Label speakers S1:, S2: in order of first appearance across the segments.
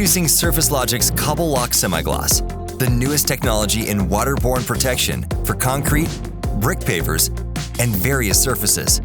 S1: Introducing Surfacelogix Cobble Loc Semi-Gloss, the newest technology in waterborne protection for concrete, brick pavers, and various surfaces.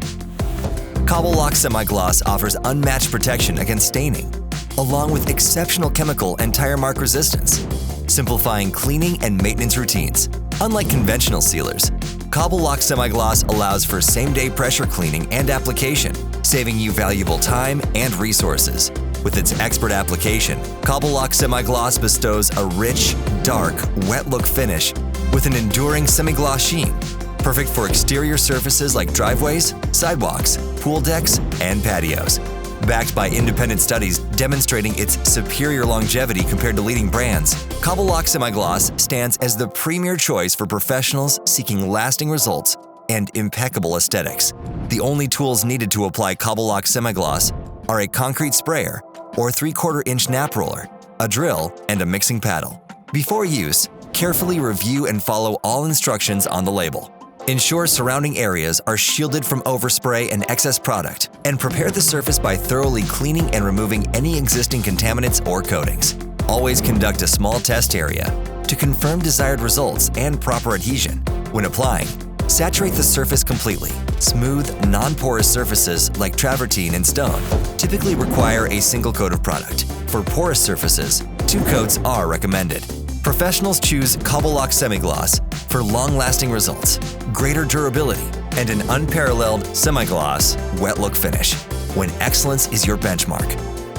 S1: Cobble Loc Semi-Gloss offers unmatched protection against staining, along with exceptional chemical and tire mark resistance, simplifying cleaning and maintenance routines. Unlike conventional sealers, Cobble Loc Semi-Gloss allows for same-day pressure cleaning and application, saving you valuable time and resources. With its expert application, Cobble Loc Semi-Gloss bestows a rich, dark, wet look finish with an enduring semi-gloss sheen, perfect for exterior surfaces like driveways, sidewalks, pool decks, and patios. Backed by independent studies demonstrating its superior longevity compared to leading brands, Cobble Loc Semi-Gloss stands as the premier choice for professionals seeking lasting results and impeccable aesthetics. The only tools needed to apply Cobble Loc Semi-Gloss are a concrete sprayer or 3/4-inch nap roller, a drill, and a mixing paddle. Before use, carefully review and follow all instructions on the label. Ensure surrounding areas are shielded from overspray and excess product, and prepare the surface by thoroughly cleaning and removing any existing contaminants or coatings. Always conduct a small test area to confirm desired results and proper adhesion. When applying, saturate the surface completely. Smooth, non-porous surfaces like travertine and stone typically require a single coat of product. For porous surfaces, 2 coats are recommended. Professionals choose Cobble Loc Semi-Gloss for long-lasting results, greater durability, and an unparalleled semi-gloss wet look finish. When excellence is your benchmark,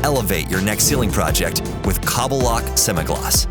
S1: elevate your next sealing project with Cobble Loc Semi-Gloss.